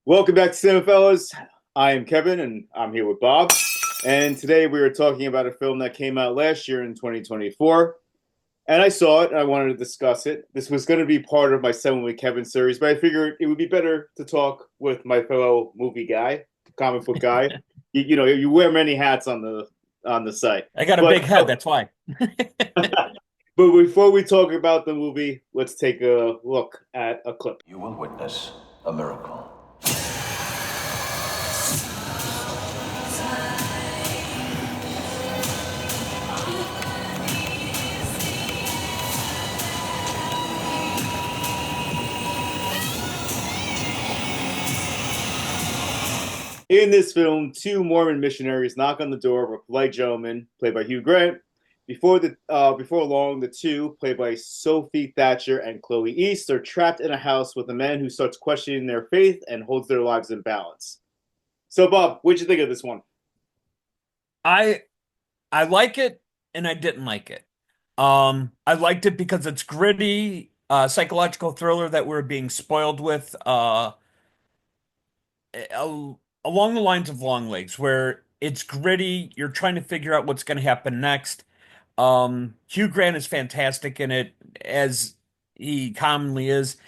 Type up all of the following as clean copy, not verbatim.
Welcome back to Cinephellas. I am Kevin, and I'm here with Bob. And today we are talking about a film that came out last year in 2024. And I saw it, and I wanted to discuss it. This was going to be part of my Seven with Kevin series, but I figured it would be better to talk with my fellow movie guy, comic book guy. You wear many hats on the site. I got a But big head, that's why. but before we talk about the movie, let's take a look at a clip. You will witness a miracle. In this film, two Mormon missionaries knock on the door of a polite gentleman, played by Hugh Grant. Before long, the two, played by Sophie Thatcher and Chloe East, are trapped in a house with a man who starts questioning their faith and holds their lives in balance. So, Bob, what'd you think of this one? I I like it and I didn't like it. I liked it because it's gritty, psychological thriller that we're being spoiled with, along the lines of Long Legs, where it's gritty, you're trying to figure out what's going to happen next. Hugh Grant is fantastic in it, as he commonly is.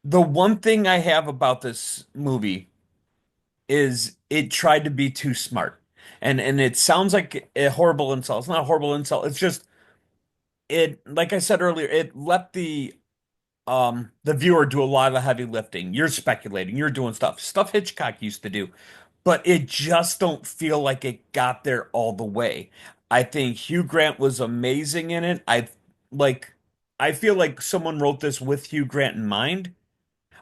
The one thing I have about this movie is it tried to be too smart. And it sounds like a horrible insult. It's not a horrible insult. It's just it like I said earlier, it let the viewer do a lot of the heavy lifting. You're speculating, you're doing stuff Hitchcock used to do, but it just don't feel like it got there all the way. I think Hugh Grant was amazing in it. Like I feel like someone wrote this with Hugh Grant in mind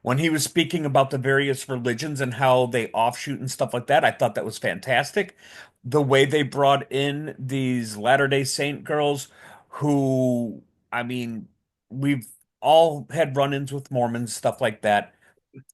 when he was speaking about the various religions and how they offshoot and stuff like that. I thought that was fantastic. The way they brought in these Latter-day Saint girls who, I mean, we've all had run-ins with Mormons, stuff like that.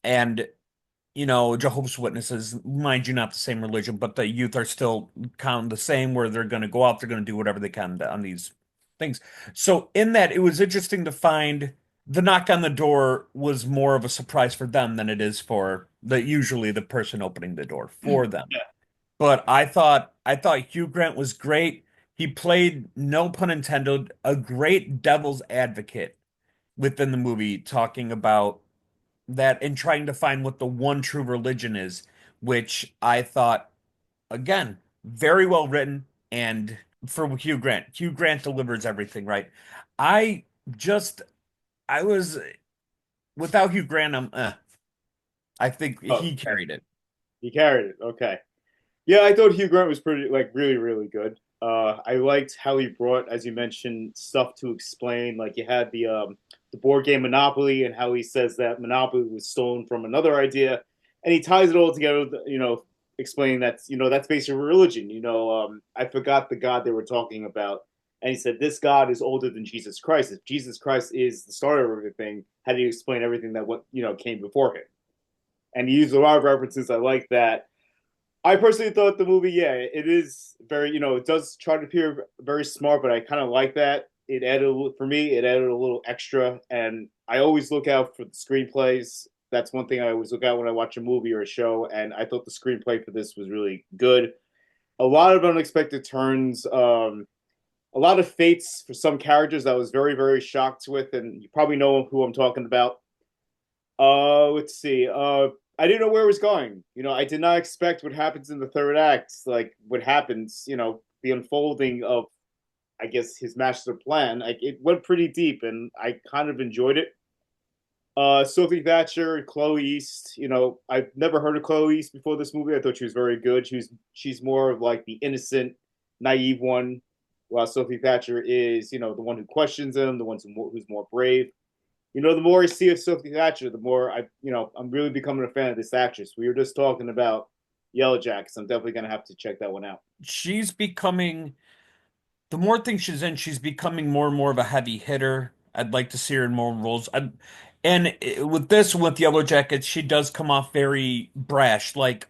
And, Jehovah's Witnesses, mind you, not the same religion, but the youth are still kind of the same, where they're going to go out, they're going to do whatever they can on these things. So in that, it was interesting to find the knock on the door was more of a surprise for them than it is for usually the person opening the door for them. Yeah. But I thought Hugh Grant was great. He played, no pun intended, a great devil's advocate within the movie, talking about that and trying to find what the one true religion is, which I thought, again, very well written. And for Hugh Grant, Hugh Grant delivers everything right. I just, I was, without Hugh Grant, I think Oh, he carried it. he carried it. Okay. Yeah, I thought Hugh Grant was pretty, like, really, really good. I liked how he brought, as you mentioned, stuff to explain. Like you had the board game Monopoly, and how he says that Monopoly was stolen from another idea, and he ties it all together. Explaining that that's basically religion. I forgot the God they were talking about, and he said this God is older than Jesus Christ. If Jesus Christ is the start of everything, how do you explain everything that what came before him? And he used a lot of references. I like that. I personally thought the movie, yeah, it is very, it does try to appear very smart, but I kind of like that. It added, for me, it added a little extra, and I always look out for the screenplays. That's one thing I always look out when I watch a movie or a show, and I thought the screenplay for this was really good. A lot of unexpected turns, a lot of fates for some characters I was very, very shocked with, and you probably know who I'm talking about. Let's see. I didn't know where it was going. I did not expect what happens in the third act. Like what happens, the unfolding of, I guess, his master plan. Like it went pretty deep, and I kind of enjoyed it. Sophie Thatcher, Chloe East. I've never heard of Chloe East before this movie. I thought she was very good. She's more of like the innocent, naive one, while Sophie Thatcher is, the one who questions him, the one who's more brave. The more I see of Sophie Thatcher, the more I'm really becoming a fan of this actress. We were just talking about Yellow Jackets. I'm definitely gonna have to check that one out. She's becoming, the more things she's in, she's becoming more and more of a heavy hitter. I'd like to see her in more roles. With this, with Yellow Jackets, she does come off very brash, like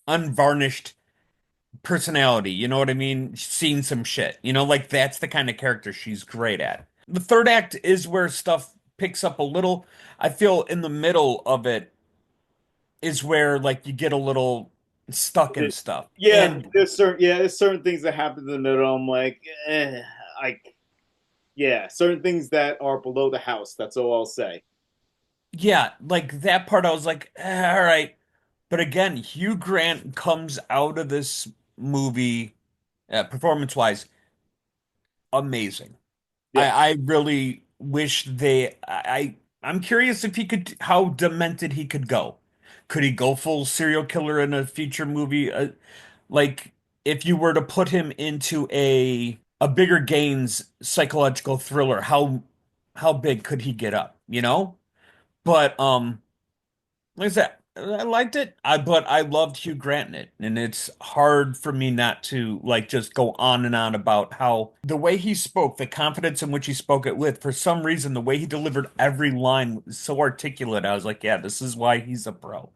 unvarnished personality. You know what I mean? Seen some shit. Like that's the kind of character she's great at. The third act is where stuff picks up a little. I feel in the middle of it, is where like you get a little stuck in stuff. Yeah, And there's certain things that happen in the middle. I'm like, like yeah, certain things that are below the house. That's all I'll say. yeah, like that part I was like, all right. But again, Hugh Grant comes out of this movie, performance-wise, amazing. Yeah, I really wish I'm curious if he could how demented he could go. Could he go full serial killer in a future movie? Like if you were to put him into a bigger gains psychological thriller, how big could he get up, you know? But like I said, I liked it. But I loved Hugh Grant in it, and it's hard for me not to like just go on and on about how the way he spoke, the confidence in which he spoke it with, for some reason, the way he delivered every line was so articulate. I was like, yeah, this is why he's a pro.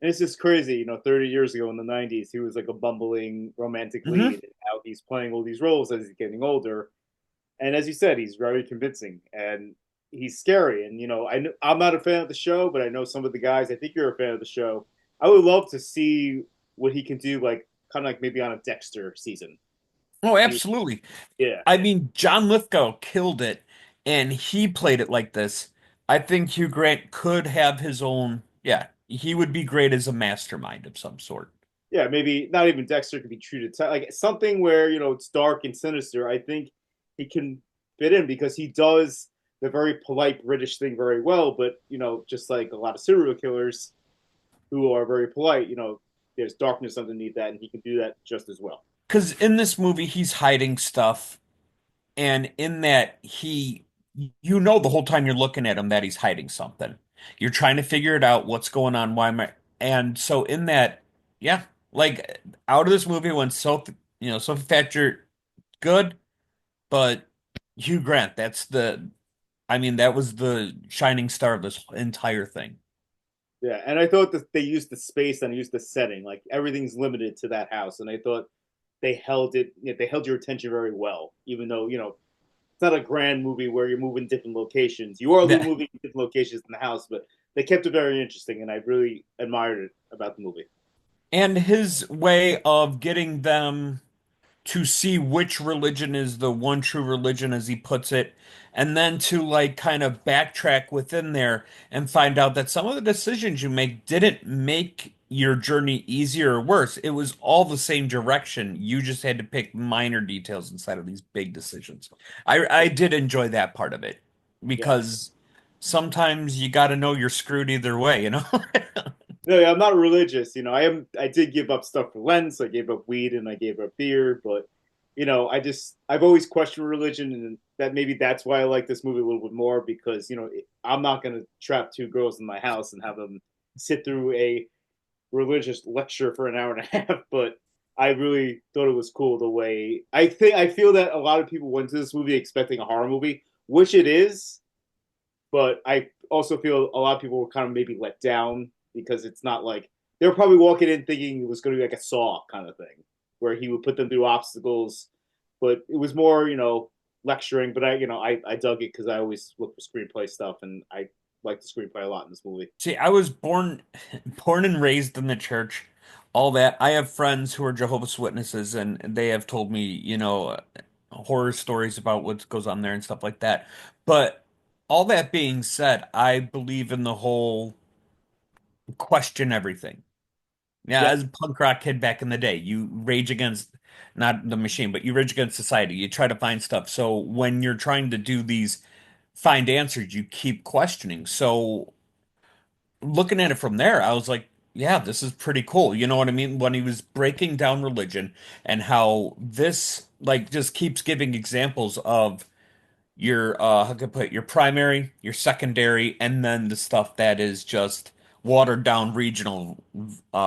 and it's just crazy. 30 years ago in the '90s, he was like a bumbling romantic lead. Hmm. And now he's playing all these roles as he's getting older. And as you said, he's very convincing and he's scary. And I'm not a fan of the show, but I know some of the guys. I think you're a fan of the show. I would love to see what he can do, like kind of like maybe on a Dexter season. Oh, He, absolutely. yeah, I mean, John Lithgow killed it, and he played it like this. I think Hugh Grant could have his own. Yeah, he would be great as a mastermind of some sort. yeah, maybe not even Dexter could be true to like something where it's dark and sinister. I think he can fit in because he does the very polite British thing very well. But just like a lot of serial killers who are very polite, there's darkness underneath that, and he can do that just as well. Because in this movie, he's hiding stuff, and in that, you know, the whole time you're looking at him that he's hiding something. You're trying to figure it out, what's going on, why am I? And so, in that, yeah, like out of this movie, when Sophie Thatcher, good, but Hugh Grant, I mean, that was the shining star of this entire thing. Yeah, and I thought that they used the space and used the setting, like everything's limited to that house, and I thought they held your attention very well, even though it's not a grand movie where you're moving different locations. You are That, moving different locations in the house, but they kept it very interesting, and I really admired it about the movie. and his way of getting them to see which religion is the one true religion, as he puts it, and then to like kind of backtrack within there and find out that some of the decisions you make didn't make your journey easier or worse. It was all the same direction. You just had to pick minor details inside of these big decisions. I did enjoy that part of it Yeah, because sometimes you got to know you're screwed either way, you know? no, yeah, I'm not religious. I did give up stuff for Lent. So I gave up weed and I gave up beer, but I've always questioned religion, and that maybe that's why I like this movie a little bit more because I'm not gonna trap two girls in my house and have them sit through a religious lecture for an hour and a half. But I really thought it was cool the way I feel that a lot of people went to this movie expecting a horror movie, which it is, but I also feel a lot of people were kind of maybe let down because it's not like they were probably walking in thinking it was going to be like a Saw kind of thing, where he would put them through obstacles, but it was more lecturing. But I dug it because I always look for screenplay stuff, and I like the screenplay a lot in this movie. See, I was born and raised in the church, all that. I have friends who are Jehovah's Witnesses, and they have told me, horror stories about what goes on there and stuff like that. But all that being said, I believe in the whole question everything. Yeah, Yeah, as a punk rock kid back in the day, you rage against not the machine, but you rage against society. You try to find stuff. So when you're trying to do these find answers, you keep questioning. So looking at it from there, I was like, yeah, this is pretty cool. You know what I mean? When he was breaking down religion and how this like just keeps giving examples of your how can I put it, your primary, your secondary, and then the stuff that is just watered down regional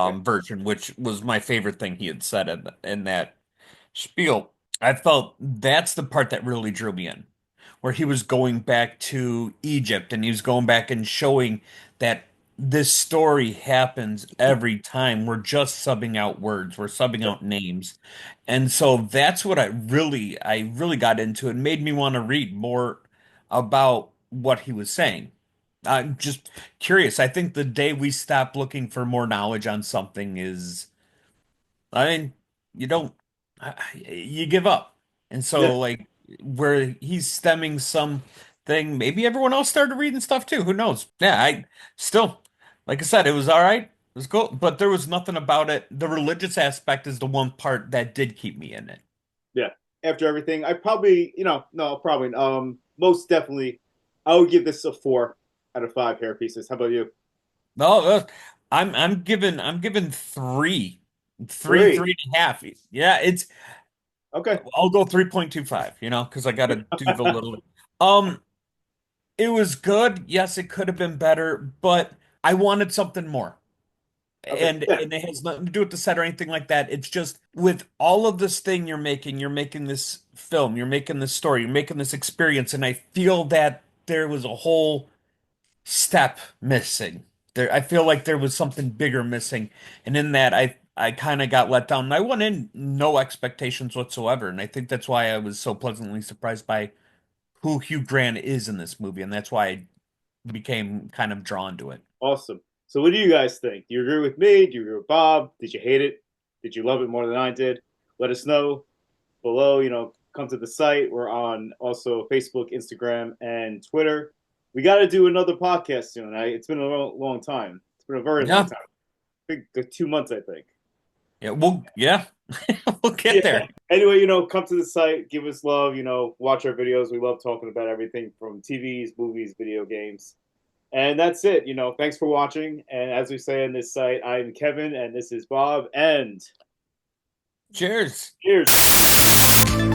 yeah, version, which was my favorite thing he had said in that spiel. I felt that's the part that really drew me in, where he was going back to Egypt and he was going back and showing that this story happens every time. We're just subbing out words, we're subbing yeah. out names. And so that's what I really got into and made me want to read more about what he was saying. I'm just curious. I think the day we stop looking for more knowledge on something is, I mean, you don't, you give up. And Yeah, so, like, where he's stemming something, maybe everyone else started reading stuff too. Who knows? Yeah, I still, like I said, it was all right. It was cool, but there was nothing about it. The religious aspect is the one part that did keep me in it. yeah. After everything, I probably, no, probably, most definitely, I would give this a 4 out of 5 hair pieces. How about you? No, I'm giving Three. 3.5. Yeah, it's Okay. I'll go 3.25, because I gotta do the little um it was good. Yes, it could have been better, but I wanted something more. Okay. And Yeah. and it has nothing to do with the set or anything like that. It's just with all of this thing you're making this film, you're making this story, you're making this experience, and I feel that there was a whole step missing. I feel like there was something bigger missing, and in that, I kind of got let down. And I went in no expectations whatsoever, and I think that's why I was so pleasantly surprised by who Hugh Grant is in this movie, and that's why I became kind of drawn to it. Awesome. So, what do you guys think? Do you agree with me? Do you agree with Bob? Did you hate it? Did you love it more than I did? Let us know below. Come to the site. We're on also Facebook, Instagram, and Twitter. We got to do another podcast soon. It's been a long time. It's been a very long Yeah, time. Big 2 months, I think. yeah, we'll get Yeah. there. Anyway, come to the site, give us love. Watch our videos. We love talking about everything from TVs, movies, video games. And that's it. Thanks for watching. And as we say on this site, I'm Kevin, and this is Bob. And Cheers. cheers.